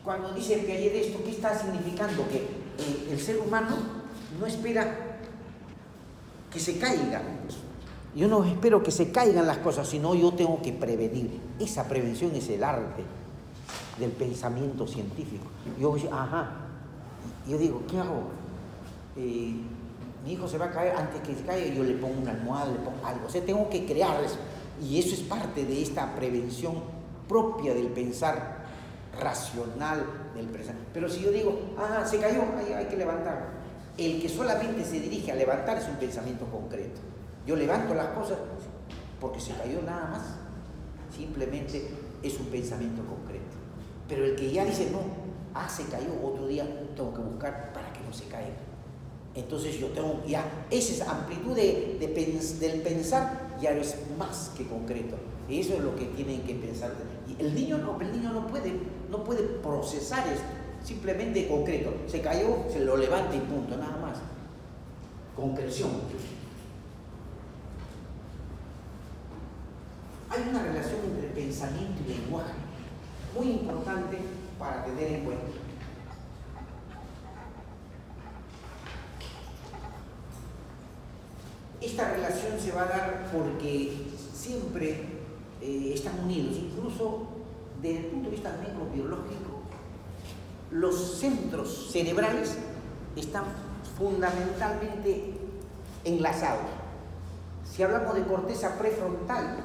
cuando dice Piaget esto, ¿qué está significando? Que el ser humano no espera que se caiga. Yo no espero que se caigan las cosas, sino yo tengo que prevenir. Esa prevención es el arte del pensamiento científico. Yo digo, ¿qué hago? Mi hijo se va a caer, antes que se caiga yo le pongo una almohada, le pongo algo. O sea, tengo que crear eso. Y eso es parte de esta prevención propia del pensar racional del pensar. Pero si yo digo, se cayó, hay que levantar. El que solamente se dirige a levantar es un pensamiento concreto. Yo levanto las cosas porque se cayó nada más. Simplemente es un pensamiento concreto. Pero el que ya dice, no, se cayó, otro día tengo que buscar para que no se caiga. Entonces yo tengo ya, esa amplitud del pensar ya es más que concreto. Y eso es lo que tienen que pensar. Y el niño no puede procesar esto, simplemente concreto. Se cayó, se lo levanta y punto, nada más. Concreción. Hay una relación entre pensamiento y lenguaje muy importante para tener en cuenta. Esta relación se va a dar porque siempre están unidos, incluso desde el punto de vista neurobiológico, los centros cerebrales están fundamentalmente enlazados. Si hablamos de corteza prefrontal,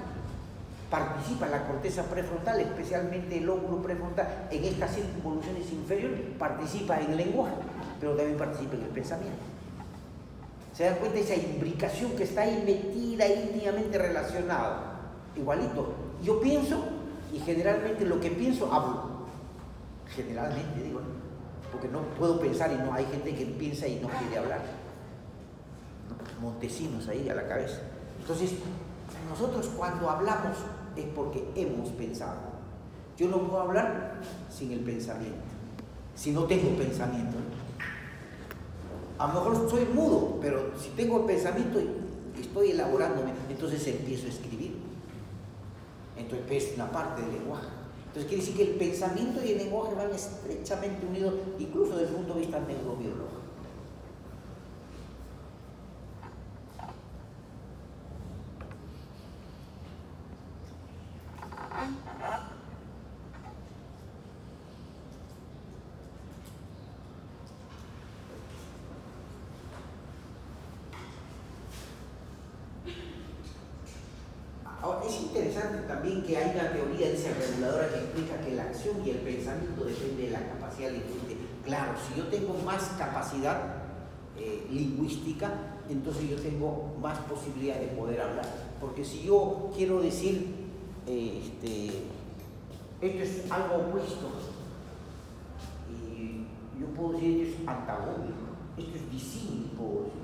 participa la corteza prefrontal, especialmente el lóbulo prefrontal, en estas circunvoluciones inferiores, participa en el lenguaje, pero también participa en el pensamiento. ¿Se dan cuenta de esa imbricación que está ahí metida, íntimamente relacionada? Igualito. Yo pienso y generalmente lo que pienso hablo. Generalmente digo, ¿no? Porque no puedo pensar y no hay gente que piensa y no quiere hablar. ¿No? Montesinos ahí a la cabeza. Entonces, nosotros cuando hablamos es porque hemos pensado. Yo no puedo hablar sin el pensamiento, si no tengo pensamiento. A lo mejor soy mudo, pero si tengo el pensamiento estoy elaborándome, entonces empiezo a escribir. Entonces es una parte del lenguaje. Entonces quiere decir que el pensamiento y el lenguaje van estrechamente unidos, incluso desde el punto de vista neurobiológico. Ahora, es interesante también que hay una teoría de esa reguladora que explica que la acción y el pensamiento depende de la capacidad lingüística. Claro, si yo tengo más capacidad lingüística, entonces yo tengo más posibilidad de poder hablar. Porque si yo quiero decir, esto es algo opuesto, y yo puedo decir esto es antagónico, esto es disímil, puedo decir.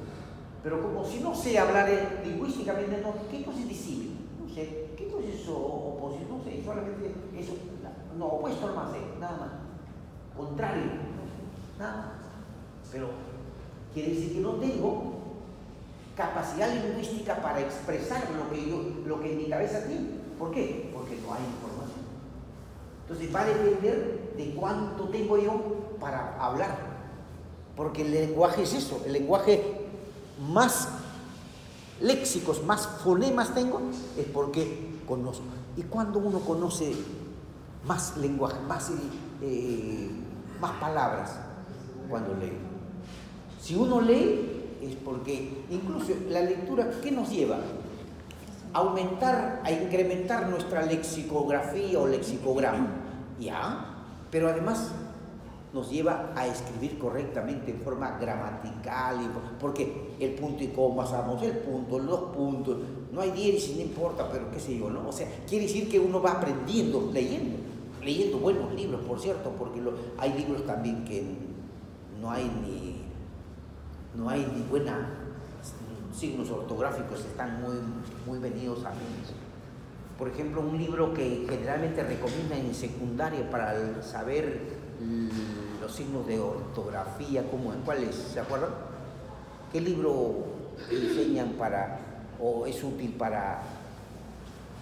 Pero como si no sé hablar lingüísticamente, no, ¿qué cosa es disímil? No sé, ¿qué cosa es oposición? No sé, solamente eso, no, opuesto más sé, nada más. Contrario, nada más. Pero quiere decir que no tengo capacidad lingüística para expresar lo que en mi cabeza tiene. ¿Por qué? Porque no hay información. Entonces va a depender de cuánto tengo yo para hablar. Porque el lenguaje es eso, el lenguaje más léxicos, más fonemas tengo, es porque conozco. Y cuando uno conoce más lenguaje, más palabras, cuando lee. Si uno lee, es porque incluso la lectura, ¿qué nos lleva? A incrementar nuestra lexicografía o lexicograma, ¿ya? Pero además nos lleva a escribir correctamente en forma gramatical, porque el punto y coma, sabemos el punto, los puntos, no hay diéresis, no importa, pero qué sé yo, ¿no? O sea, quiere decir que uno va aprendiendo, leyendo buenos libros, por cierto, porque hay libros también que no hay ni buenos signos ortográficos, están muy venidos a menos. Por ejemplo, un libro que generalmente recomiendan en secundaria para saber los signos de ortografía, ¿cuáles? ¿Se acuerdan? ¿Qué libro enseñan o es útil para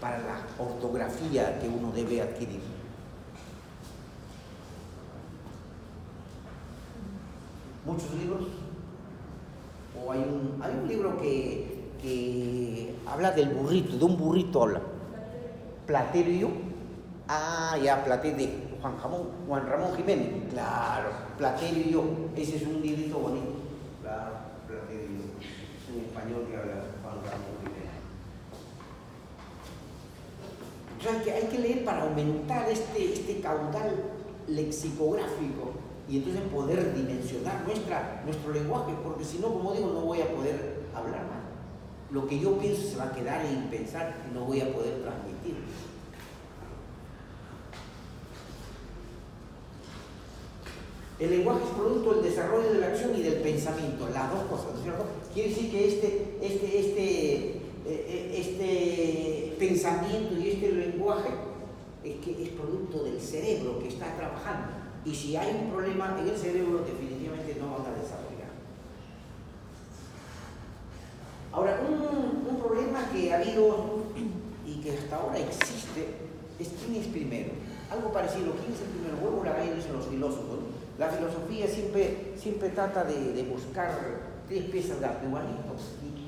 la ortografía que uno debe adquirir? muchos libros, o hay un libro que habla del burrito, de un burrito habla. Platero y yo. Ah, ya, Platero de Juan Ramón Jiménez. Claro, Platero y yo. Ese es un librito bonito. Claro, Platero y yo. Es un español que habla Juan Ramón Jiménez. Entonces hay que leer para aumentar este caudal lexicográfico y entonces poder dimensionar nuestro lenguaje, porque si no, como digo, no voy a poder hablar más. Lo que yo pienso se va a quedar en pensar y no voy a poder transmitir. El lenguaje es producto del desarrollo de la acción y del pensamiento, las dos cosas, ¿no es cierto? Quiere decir que este pensamiento y este lenguaje es producto del cerebro que está trabajando. Y si hay un problema en el cerebro, definitivamente no van a desarrollar. Ahora, un problema que ha habido y que hasta ahora existe es quién es primero. Algo parecido, quién es el primero. Vuelvo a la gana, dicen los filósofos. La filosofía siempre trata de buscar tres piezas de arte igualito.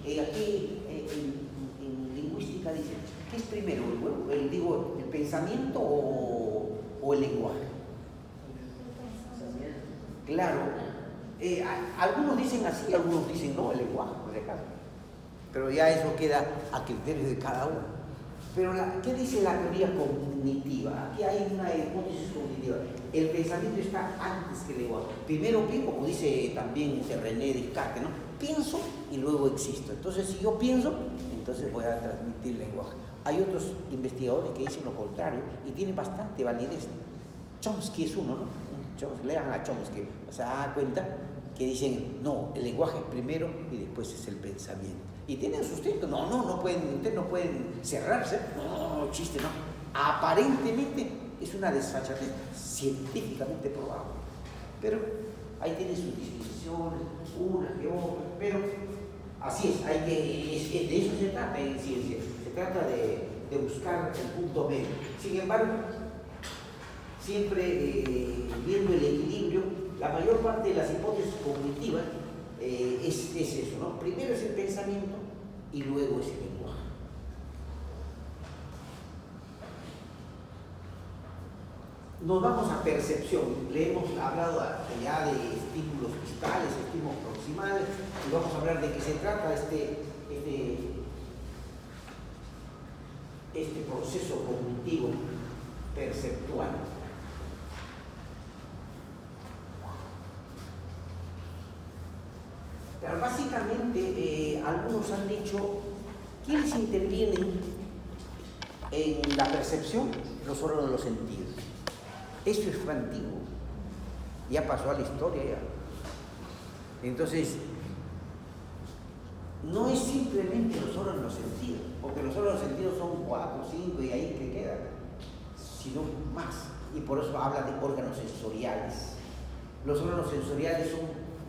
Y aquí en lingüística dicen, ¿qué es primero? ¿El pensamiento o el lenguaje? Claro, algunos dicen así, algunos dicen no, el lenguaje, por si acaso. Pero ya eso queda a criterio de cada uno. Pero ¿qué dice la teoría cognitiva? Aquí hay una hipótesis cognitiva. El pensamiento está antes que el lenguaje. Primero pienso, como dice también René Descartes, ¿no? Pienso y luego existo. Entonces, si yo pienso, entonces voy a transmitir lenguaje. Hay otros investigadores que dicen lo contrario y tienen bastante validez. Chomsky es uno, ¿no? Lean a Chomsky, se da cuenta que dicen, no, el lenguaje es primero y después es el pensamiento. Y tienen sustento, ustedes no pueden cerrarse, no, chiste, no. Aparentemente es una desfachatez científicamente probable, pero ahí tienen sus distinciones, unas que otras, pero así es, de eso se trata en ciencia, se trata de buscar el punto medio. Sin embargo, siempre viendo el equilibrio, la mayor parte de las hipótesis cognitivas es eso, ¿no? Primero es el pensamiento y luego es el lenguaje. Nos vamos a percepción. Le hemos hablado ya de estímulos visuales, estímulos proximales, y vamos a hablar de qué se trata este proceso cognitivo perceptual. Pero básicamente algunos han dicho, ¿quiénes intervienen en la percepción? Los órganos de los sentidos. Esto fue antiguo, ya pasó a la historia ya. Entonces, no es simplemente los órganos de los sentidos, porque los órganos de los sentidos son 4, 5 y ahí que quedan, sino más. Y por eso habla de órganos sensoriales. Los órganos sensoriales son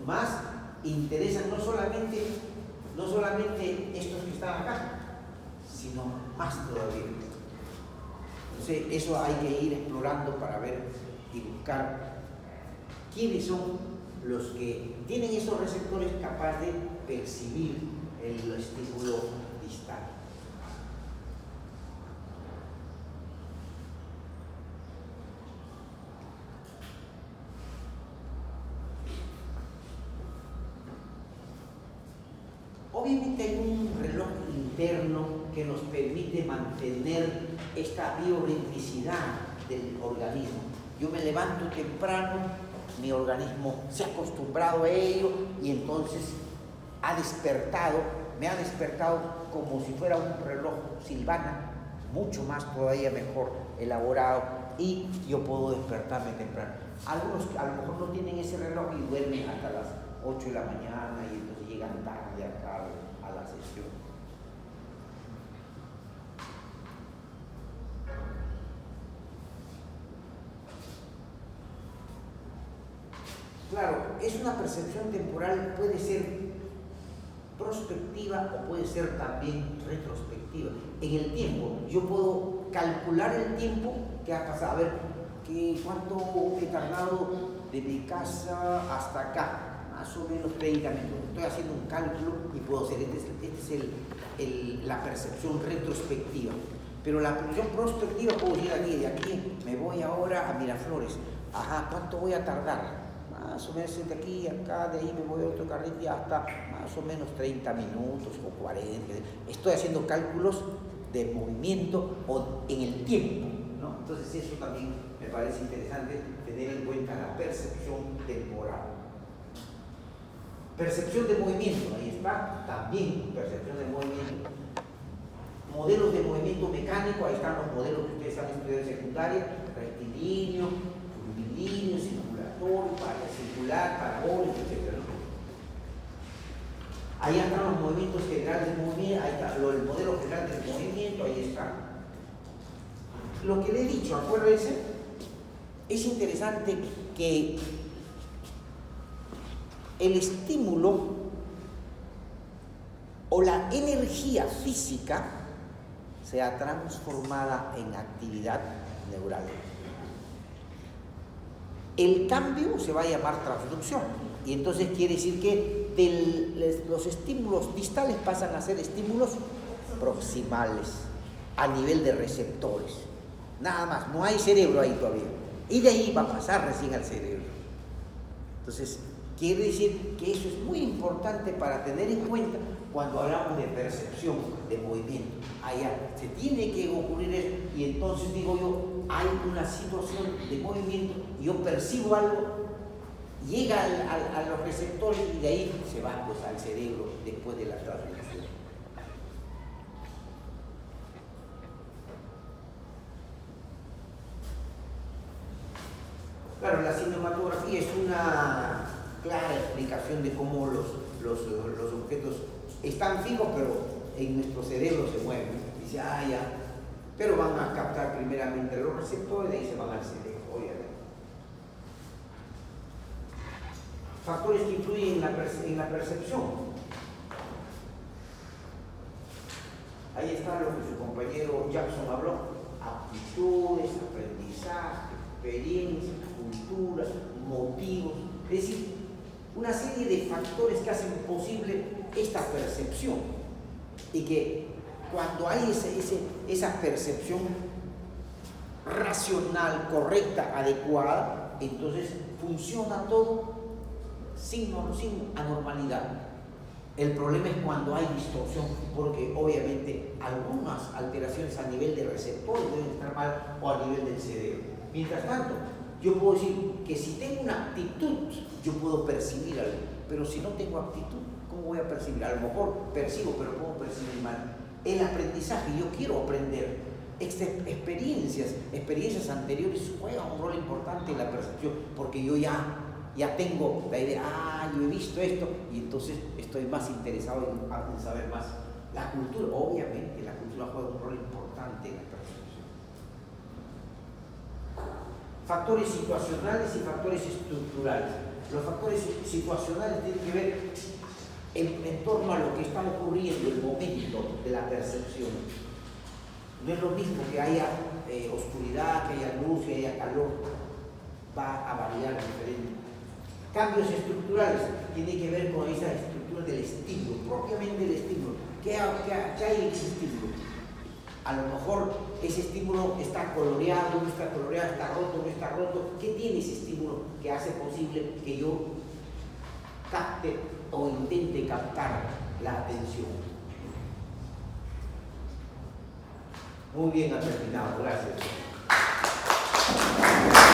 más, interesan no solamente estos que están acá, sino más todavía. Entonces, eso hay que ir explorando para ver y buscar quiénes son los que tienen esos receptores capaces de percibir el estímulo distal. Obviamente hay un reloj interno que nos permite mantener esta biorritmicidad del organismo. Yo me levanto temprano, mi organismo se ha acostumbrado a ello y entonces me ha despertado como si fuera un reloj Silvana, mucho más todavía mejor elaborado, y yo puedo despertarme temprano. Algunos a lo mejor no tienen ese reloj y duermen hasta las 8 de la mañana y entonces llegan tarde acá a la sesión. Claro, es una percepción temporal, puede ser prospectiva o puede ser también retrospectiva. En el tiempo, yo puedo calcular el tiempo que ha pasado, a ver, cuánto he tardado de mi casa hasta acá. más o menos 30 minutos. Estoy haciendo un cálculo y puedo hacer, esta es la percepción retrospectiva. Pero la percepción prospectiva puedo ir de aquí me voy ahora a Miraflores. Ajá, ¿cuánto voy a tardar? Más o menos de aquí, acá, de ahí me voy a otro carril y hasta más o menos 30 minutos o 40. Estoy haciendo cálculos de movimiento o en el tiempo, ¿no? Entonces eso también me parece interesante tener en cuenta la percepción temporal. Percepción de movimiento, ahí está, también percepción de movimiento. Modelos de movimiento mecánico, ahí están los modelos que ustedes han estudiado en secundaria, rectilíneo, curvilíneo, circulatorio, circular, parabólico, etc. Ahí están los movimientos generales del movimiento, ahí está el modelo general del movimiento, ahí está. Lo que le he dicho, acuérdense, es interesante que el estímulo o la energía física sea transformada en actividad neural. El cambio se va a llamar transducción y entonces quiere decir que los estímulos distales pasan a ser estímulos proximales a nivel de receptores. Nada más, no hay cerebro ahí todavía. Y de ahí va a pasar recién al cerebro. Entonces, quiere decir que eso es muy importante para tener en cuenta cuando hablamos de percepción de movimiento. Allá se tiene que ocurrir eso y entonces digo yo, hay una situación de movimiento y yo percibo algo, llega a los receptores y de ahí se va pues al cerebro después de la transducción. Claro, la cinematografía es una clara explicación de cómo los objetos están fijos, pero en nuestro cerebro se mueven. Dice, ya, pero van a captar primeramente los receptores y de ahí se van al cerebro, obviamente. Factores que influyen en la percepción. Ahí está lo que su compañero Jackson habló: aptitudes, aprendizaje, experiencia, cultura, motivos, es decir, una serie de factores que hacen posible esta percepción y que cuando hay esa percepción racional, correcta, adecuada, entonces funciona todo sin anormalidad. El problema es cuando hay distorsión, porque obviamente algunas alteraciones a nivel de receptores deben estar mal o a nivel del cerebro. Mientras tanto, yo puedo decir que si tengo una aptitud, yo puedo percibir algo, pero si no tengo aptitud, ¿cómo voy a percibir? A lo mejor percibo, pero puedo percibir mal. El aprendizaje, yo quiero aprender. Experiencias anteriores juegan un rol importante en la percepción, porque yo ya tengo la idea, yo he visto esto, y entonces estoy más interesado en saber más. La cultura, obviamente, la cultura juega un rol importante en la percepción. Factores situacionales y factores estructurales. Los factores situacionales tienen que ver en torno a lo que está ocurriendo, el momento de la percepción. No es lo mismo que haya oscuridad, que haya luz, que haya calor. Va a variar diferente. Cambios estructurales tienen que ver con esa estructura del estímulo, propiamente el estímulo. ¿Qué hay en ese estímulo? A lo mejor ese estímulo está coloreado, no está coloreado, está roto, no está roto. ¿Qué tiene ese estímulo que hace posible que yo capte o intente captar la atención? Muy bien, ha terminado. Gracias.